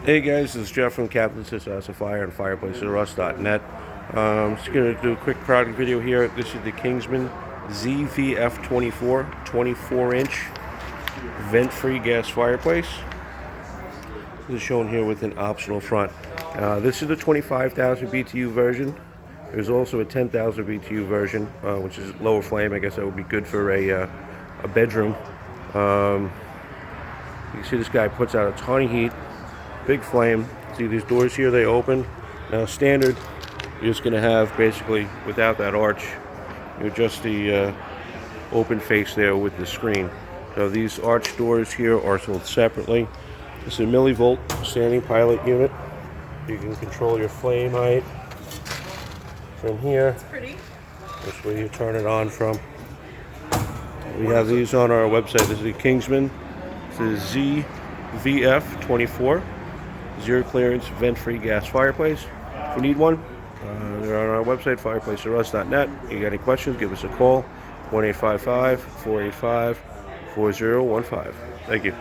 Hey guys, this is Jeff from Captain's House of Fire and Fireplaces.net. Just going to do a quick product video here. This is the Kingsman Zvf24 24-inch vent-free gas fireplace. This is shown here with an optional front. This is the 25,000 BTU version. There's also a 10,000 BTU version, which is lower flame. I guess that would be good for a bedroom. You can see this guy puts out a ton of heat. Big flame. See these doors here, they open. Now standard, you're just going to have basically, without that arch, you're just the open face there with the screen. So these arch doors here are sold separately. This is a millivolt standing pilot unit. You can control your flame height from here. It's pretty. That's where you turn it on from. We have these on our website. This is the Kingsman. This is Zvf24. Zero clearance vent-free gas fireplace. If you need one, they're on our website, fireplaces.net. You got any questions, give us a call, 1-855-485-4015. Thank you.